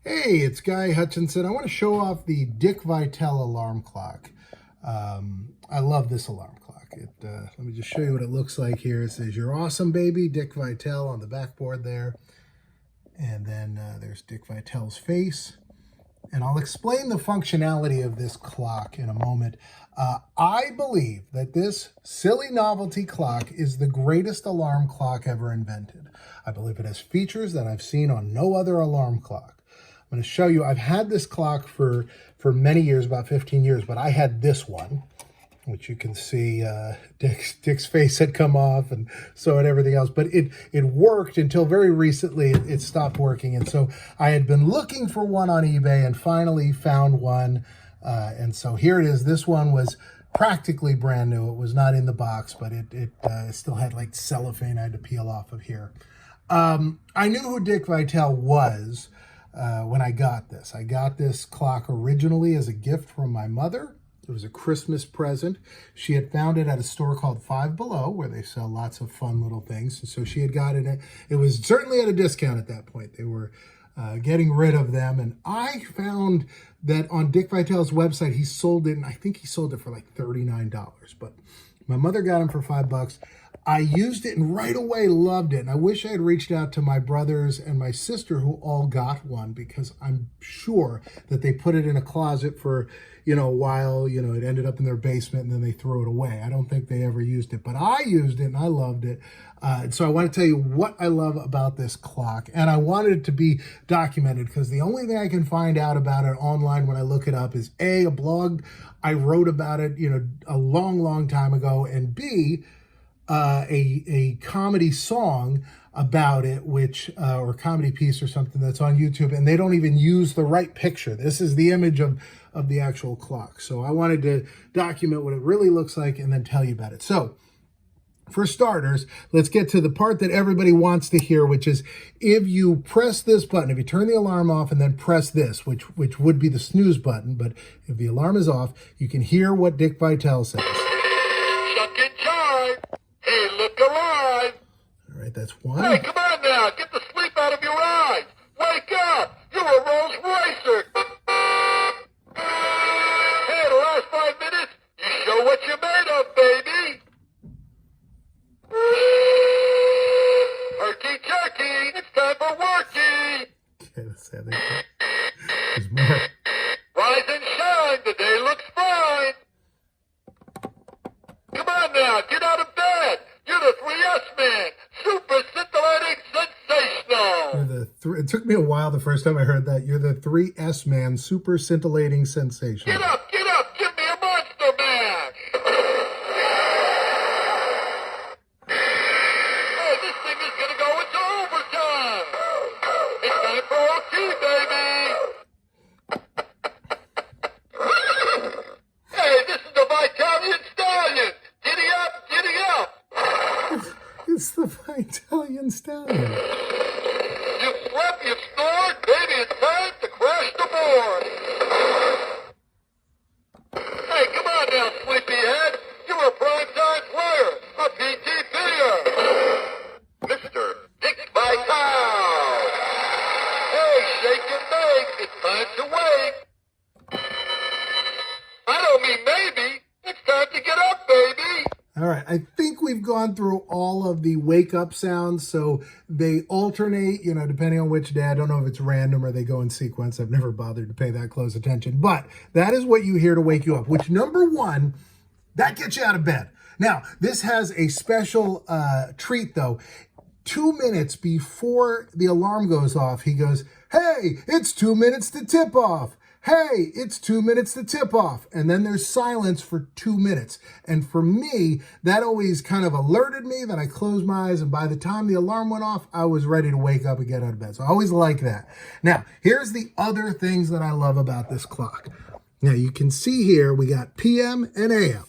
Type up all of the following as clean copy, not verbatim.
Hey, it's Guy Hutchinson. I want to show off the Dick Viatle Alarm Clock. I love this alarm clock. Let me just show you what it looks like here. It says, "You're awesome, baby," Dick Vitale on the backboard there. And then there's Dick Vitale's face. And I'll explain the functionality of this clock in a moment. I believe that this silly novelty clock is the greatest alarm clock ever invented. I believe it has features that I've seen on no other alarm clock. I'm going to show you, I've had this clock for many years, about 15 years, but I had this one, which you can see Dick's face had come off and so had everything else. But it worked until very recently it stopped working. And so I had been looking for one on eBay and finally found one. And so here it is. This one was practically brand new. It was not in the box, but it still had like cellophane I had to peel off of here. I knew who Dick Vitale was when I got this. I got this clock originally as a gift from my mother. It was a Christmas present. She had found it at a store called Five Below, where they sell lots of fun little things. And so she had got it. It was certainly at a discount at that point. They were getting rid of them. And I found that on Dick Vitale's website, he sold it, and I think he sold it for like $39. But my mother got him for $5. I used it and right away loved it. And I wish I had reached out to my brothers and my sister who all got one, because I'm sure that they put it in a closet for, a while. It ended up in their basement and then they threw it away. I don't think they ever used it, but I used it and I loved it. So I want to tell you what I love about this clock. And I wanted it to be documented because the only thing I can find out about it online when I look it up is A, a blog I wrote about it, a long, long time ago, and B, a comedy song about it, which or a comedy piece or something that's on YouTube, and they don't even use the right picture. This is the image of the actual clock. So I wanted to document what it really looks like and then tell you about it. So for starters, let's get to the part that everybody wants to hear, which is if you press this button, if you turn the alarm off and then press this, which would be the snooze button, but if the alarm is off, you can hear what Dick Vitale says. Suck in time. Hey, look alive. All right, that's one. Hey, come on now. Get the sleep out of your eyes. Wake up. You're a Rolls Racer. Hey, the last 5 minutes, you show what you're made of, baby. Turkey, turkey. It's time for worky. Okay, let's say that. There's more. Rise and shine. The day looks fine. Come on now. Get out of bed. You're the 3S man. Super scintillating sensational. It took me a while the first time I heard that. You're the 3S man, super scintillating sensation. Get up, give me a monster mash. Hey, this thing is gonna go into overtime. It's time for OT, baby. Hey, this is the Vitalian Stallion. Giddy up, giddy up. It's the Vitalian Stallion. You slept, you snored, baby, it's time to crash the board. Hey, come on now, sleepyhead. You're a primetime player, a PT player. Mr. Dick Vitale. Hey, shake and bake, it's time to wake. I don't mean maybe, it's time to get up, baby. All right, I think we've gone through all of the wake-up sounds, so they alternate, depending on which day. I don't know if it's random or they go in sequence. I've never bothered to pay that close attention, but that is what you hear to wake you up, which, number one, that gets you out of bed. Now, this has a special treat, though. 2 minutes before the alarm goes off, he goes, "Hey, it's 2 minutes to tip off. Hey, it's 2 minutes to tip off." And then there's silence for 2 minutes. And for me, that always kind of alerted me that I closed my eyes. And by the time the alarm went off, I was ready to wake up and get out of bed. So I always like that. Now, here's the other things that I love about this clock. Now, you can see here, we got PM and AM.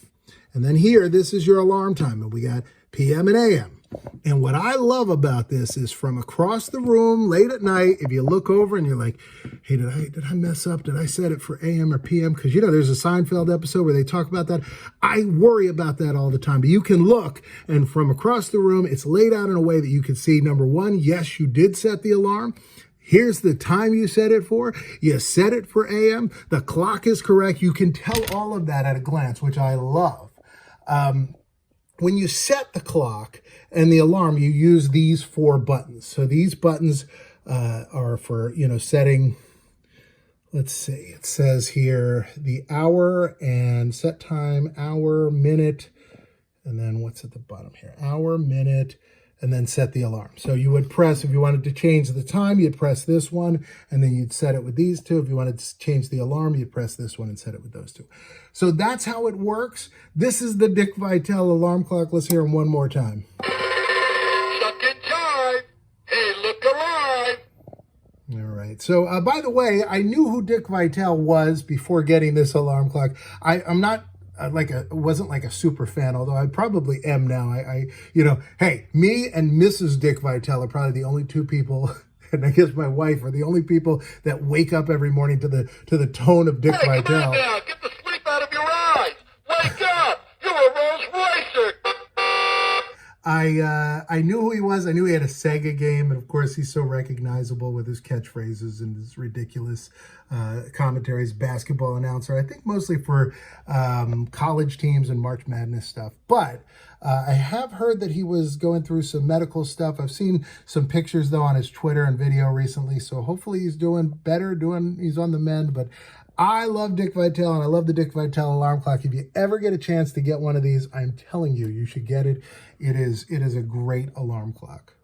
And then here, this is your alarm time. And we got PM and AM. And what I love about this is from across the room late at night, if you look over and you're like, hey, did I mess up? Did I set it for AM or PM? Because, there's a Seinfeld episode where they talk about that. I worry about that all the time. But you can look, and from across the room, it's laid out in a way that you can see, number one, yes, you did set the alarm. Here's the time you set it for. You set it for AM. The clock is correct. You can tell all of that at a glance, which I love. When you set the clock and the alarm, you use these 4 buttons. So these buttons are for, setting, let's see, it says here the hour and set time, hour, minute, and then what's at the bottom here? Hour, minute, and then set the alarm. So you would press, if you wanted to change the time, you'd press this one, and then you'd set it with these 2. If you wanted to change the alarm, you'd press this one and set it with those 2. So that's how it works. This is the Dick Vitale alarm clock. Let's hear them one more time. Suck and jive. Hey, look alive. All right. So, by the way, I knew who Dick Vitale was before getting this alarm clock. I'm not wasn't like a super fan, although I probably am now. Hey, me and Mrs. Dick Vitale are probably the only 2 people, and I guess my wife are the only people that wake up every morning to the tone of Dick Hey, Vitale. come on now. Get the sleep out of your eyes. Wake up. You're a Rolls Roycer. I knew who he was. I knew he had a Sega game, and of course he's so recognizable with his catchphrases and his ridiculous commentaries, basketball announcer, I think mostly for college teams and March Madness stuff. But I have heard that he was going through some medical stuff. I've seen some pictures, though, on his Twitter and video recently, so hopefully he's doing better, he's on the mend. But I love Dick Vitale, and I love the Dick Vitale alarm clock. If you ever get a chance to get one of these, I'm telling you, you should get it. It is a great alarm clock.